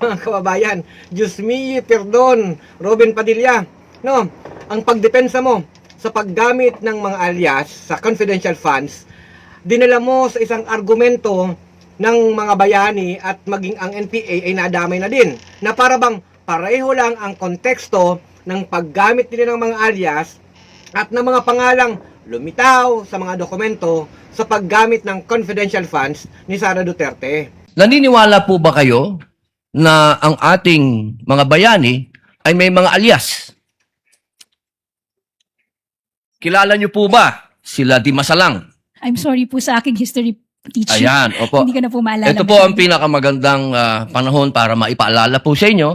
mga kababayan. Diyos me, perdon, Robin Padilla. No, ang pagdepensa mo sa paggamit ng mga alias sa confidential funds, dinala mo sa isang argumento ng mga bayani at maging ang NPA ay nadamay na din. Na para bang pareho lang ang konteksto ng paggamit nila ng mga alias at ng mga pangalang lumitaw sa mga dokumento sa paggamit ng confidential funds ni Sara Duterte. Naniniwala po ba kayo na ang ating mga bayani ay may mga alias? Kilala niyo po ba sila Di Masalang? I'm sorry po sa aking history teacher. Ayan, opo. Hindi ko na po maalala. Ito po ang pinakamagandang panahon para maipaalala po sa inyo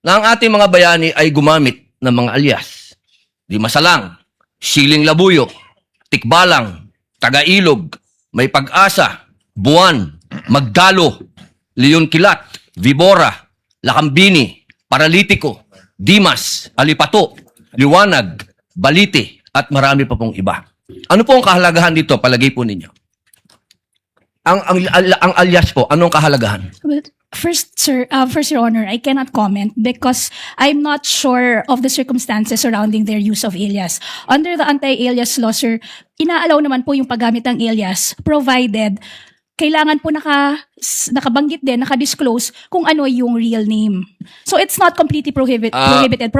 na ang ating mga bayani ay gumamit ng mga alias. Di Masalang, Siling Labuyo, Tikbalang, Tagailog, May Pag-asa, Buwan, Magdalo, Leon Kilat, Vibora, Lakambini, Paralitiko, Dimas, Alipato, Liwanag, Balite, at marami pa pong iba. Ano po ang kahalagahan dito, palagay po ninyo? Ang alias po, anong kahalagahan? Well, first, sir, Your Honor, I cannot comment because I'm not sure of the circumstances surrounding their use of alias. Under the anti-alias law, sir, inaalaw naman po yung paggamit ng alias provided kailangan po nakabanggit din, nakadisclose kung ano yung real name. So it's not completely prohibited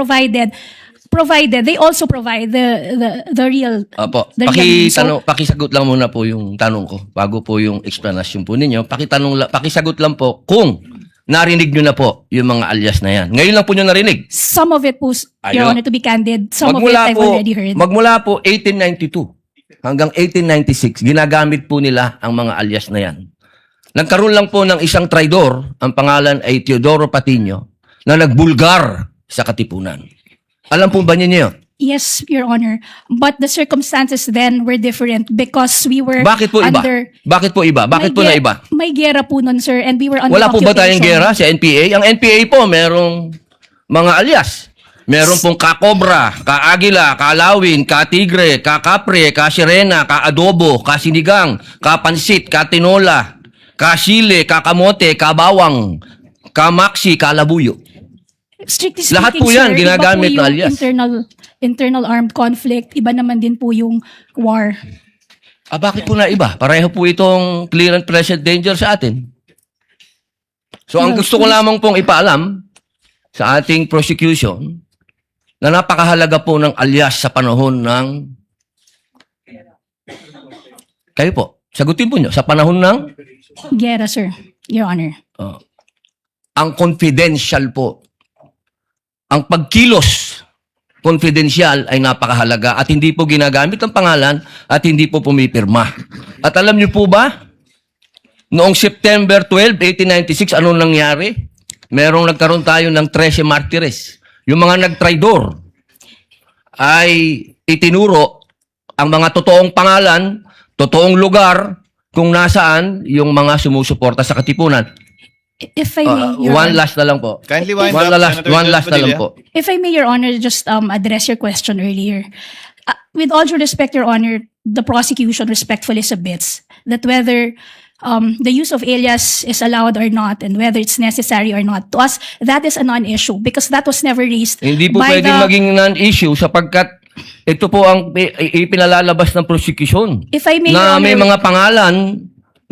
provided they also provide the real Opo. the real name. So, Pakisagot lang muna po yung tanong ko bago po yung explanation po ninyo. Pakisagot lang po kung narinig nyo na po yung mga alias na yan. Ngayon lang po nyo narinig. some of it po, Your Ayun. Honor, to be candid, some of it I've already heard. Magmula po 1892 hanggang 1896, ginagamit po nila ang mga alias na yan. Nagkaroon lang po ng isang traidor, ang pangalan ay Teodoro Patino, na nagbulgar sa Katipunan. Alam po ba ninyo yun? Yes, Your Honor. But the circumstances then were different because we were Bakit po iba? under... Bakit po iba? Bakit po na iba? May gera po nun, sir, and we were under Wala po ba tayong occupation. gera sa NPA? Ang NPA po, merong mga alias. Meron pong ka-Cobra, ka-Agila, ka-Lawin, ka-Tigre, ka-Kapre, ka-Sirena, ka-Adobo, ka-Sinigang, ka-Pansit, ka-Tinola, ka-Sile, ka-Kamote, ka-Bawang, ka-Maxi, ka-Labuyo. Strictly Lahat speaking, po yan, sir, ginagamit iba na po yung alias. internal armed conflict, iba naman din po yung war. Bakit po na iba? Pareho po itong clear and present danger sa atin. So, ang gusto ko lamang pong ipaalam sa ating prosecution na napakahalaga po ng alias sa panahon ng... Kayo po, sagutin po nyo, sa panahon ng... Gera, sir, Your Honor. Ang confidential po. Ang pagkilos confidential ay napakahalaga at hindi po ginagamit ang pangalan at hindi po pumipirma. At alam niyo po ba, noong September 12, 1896, anong nangyari? Nagkaroon tayo ng 13 martires. Yung mga nagtraidor ay itinuro ang mga totoong pangalan, totoong lugar, kung nasaan yung mga sumusuporta sa Katipunan. If I may, Your One Honor. last na lang po. Kindly wind One up, last na lang po. If I may, Your Honor, just address your question earlier. With all due respect, Your Honor, the prosecution respectfully submits that whether the use of alias is allowed or not and whether it's necessary or not, to us, that is a non-issue because that was never raised Hindi po by pwedeng the... maging non-issue sapagkat ito po ang ipinalalabas ng prosecution. If I may, Na Your may Honor, mga pangalan,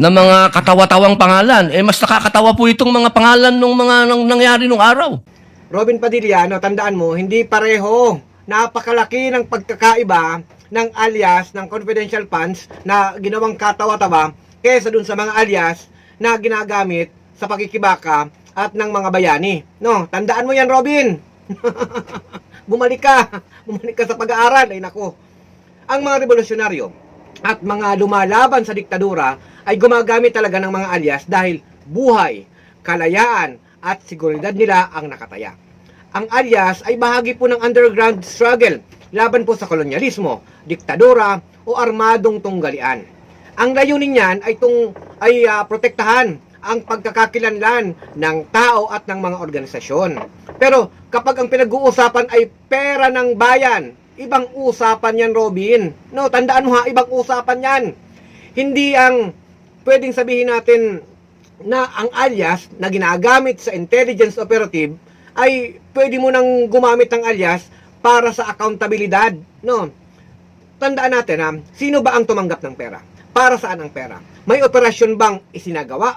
na mga katawa-tawang pangalan. Mas nakakatawa po itong mga pangalan nung mga nangyari nung araw. Robin Padilla, no, tandaan mo, hindi pareho. Napakalaki ng pagkakaiba ng alias ng confidential funds na ginawang katawa-tawa kaysa dun sa mga alias na ginagamit sa pakikibaka at ng mga bayani. No, tandaan mo yan, Robin. Bumalik ka sa pag-aaral. Ay nako. Ang mga revolusyonaryo at mga lumalaban sa diktadura ay gumagamit talaga ng mga alias dahil buhay, kalayaan at seguridad nila ang nakataya. Ang alias ay bahagi po ng underground struggle laban po sa kolonyalismo, diktadura o armadong tunggalian. Ang layunin niyan ay protektahan ang pagkakakilanlan ng tao at ng mga organisasyon. Pero kapag ang pinag-uusapan ay pera ng bayan, ibang usapan yan, Robin. No, tandaan mo ha, ibang usapan yan. Hindi ang pwedeng sabihin natin na ang alias na ginagamit sa intelligence operative ay pwede mo nang gumamit ng alias para sa accountabilidad, no? Tandaan natin ha, sino ba ang tumanggap ng pera? Para saan ang pera? May operasyon bang isinagawa?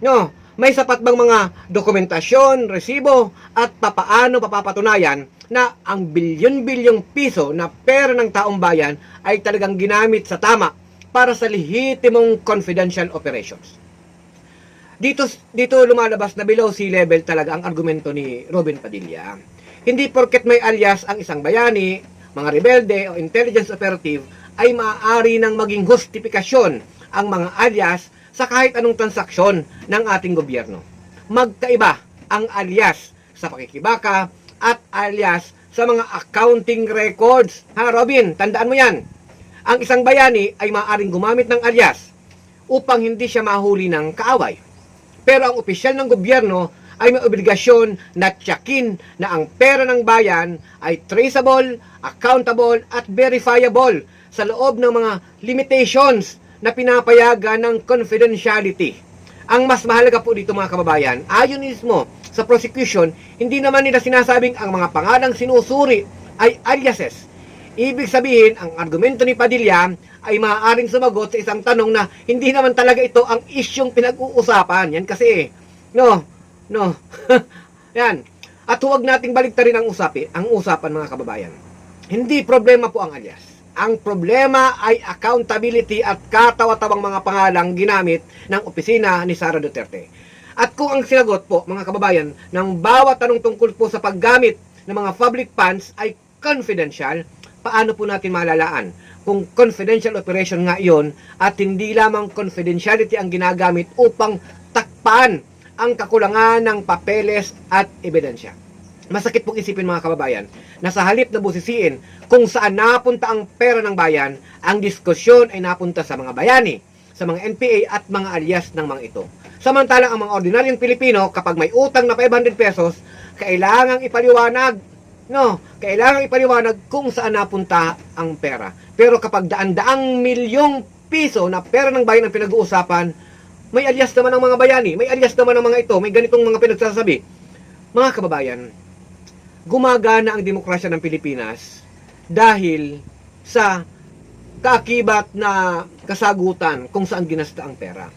No? May sapat bang mga dokumentasyon, resibo, at papaano papapatunayan na ang bilyon-bilyong piso na pera ng taong bayan ay talagang ginamit sa tama para sa lehitimong confidential operations? Dito lumalabas na below sea level talaga ang argumento ni Robin Padilla. Hindi porket may alias ang isang bayani, mga rebelde o intelligence operative ay maaari nang maging justifikasyon ang mga alias sa kahit anong transaksyon ng ating gobyerno. Magkaiba ang alias sa pakikibaka at alias sa mga accounting records. Ha, Robin, tandaan mo yan. Ang isang bayani ay maaaring gumamit ng alias upang hindi siya mahuli ng kaaway. Pero ang opisyal ng gobyerno ay may obligasyon na tiyakin na ang pera ng bayan ay traceable, accountable, at verifiable sa loob ng mga limitations na pinapayagan ng confidentiality. Ang mas mahalaga po dito mga kababayan, ayon mismo sa prosecution, hindi naman nila sinasabing ang mga pangalang sinusuri ay aliases. Ibig sabihin, ang argumento ni Padilla ay maaaring sumagot sa isang tanong na hindi naman talaga ito ang isyong pinag-uusapan. Yan kasi, no. Yan. At huwag nating baligtarin ang usapan mga kababayan. Hindi problema po ang alias. Ang problema ay accountability at katawa-tawang mga pangalang ginamit ng opisina ni Sara Duterte. At kung ang sinagot po, mga kababayan, ng bawat tanong tungkol po sa paggamit ng mga public funds ay confidential, paano po natin malalaan kung confidential operation nga iyon at hindi lamang confidentiality ang ginagamit upang takpan ang kakulangan ng papeles at ebidensya? Masakit pong isipin mga kababayan na sa halip na busisiin kung saan napunta ang pera ng bayan, ang diskusyon ay napunta sa mga bayani, sa mga NPA at mga alias ng mga ito. Samantalang ang mga ordinaryong Pilipino, kapag may utang na 500 pesos, kailangang ipaliwanag kung saan napunta ang pera. Pero kapag daan-daang milyong piso na pera ng bayan ang pinag-uusapan, may alias naman ng mga bayani, may alias naman ng mga ito, may ganitong mga pinagsasabi. Mga kababayan, gumagana ang demokrasya ng Pilipinas dahil sa kaakibat na kasagutan kung saan ginasta ang pera.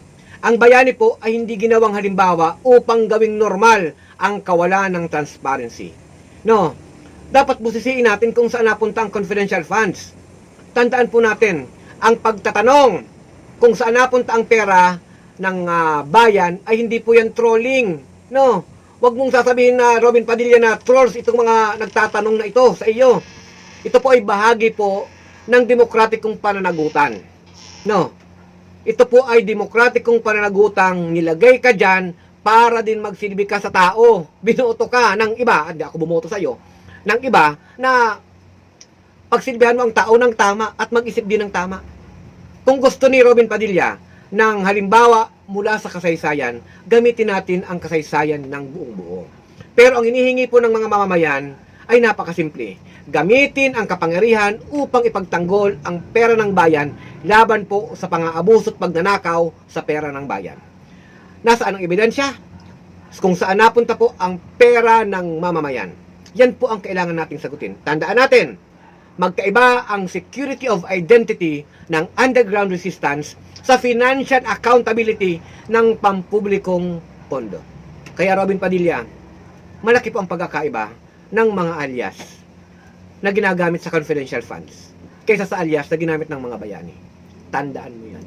Ang bayani po ay hindi ginawang halimbawa upang gawing normal ang kawalan ng transparency. No, dapat busisiin natin kung saan napunta ang confidential funds. Tandaan po natin, ang pagtatanong kung saan napunta ang pera ng bayan ay hindi po yan trolling. No, wag mong sasabihin na Robin Padilla na trolls itong mga nagtatanong na ito sa iyo. Ito po ay bahagi po ng demokratikong pananagutan. No, ito po ay demokratikong pananagutang nilagay ka dyan para din magsilbi ka sa tao. Binoto ka ng iba, hindi ako bumoto sa iyo, ng iba na pagsilbihan mo ang tao ng tama at mag-isip din ng tama. Kung gusto ni Robin Padilla ng halimbawa mula sa kasaysayan, gamitin natin ang kasaysayan ng buong buo. Pero ang hinihingi po ng mga mamamayan ay napakasimple. Gamitin ang kapangyarihan upang ipagtanggol ang pera ng bayan laban po sa pang-aabuso at pagnanakaw sa pera ng bayan. Nasaan ang ebidensya? Kung saan napunta po ang pera ng mamamayan. Yan po ang kailangan nating sagutin. Tandaan natin, magkaiba ang security of identity ng underground resistance sa financial accountability ng pampublikong pondo. Kaya Robin Padilla, malaki po ang pagkakaiba ng mga alias na ginagamit sa confidential funds kaysa sa alias na ginamit ng mga bayani. Tandaan mo yan.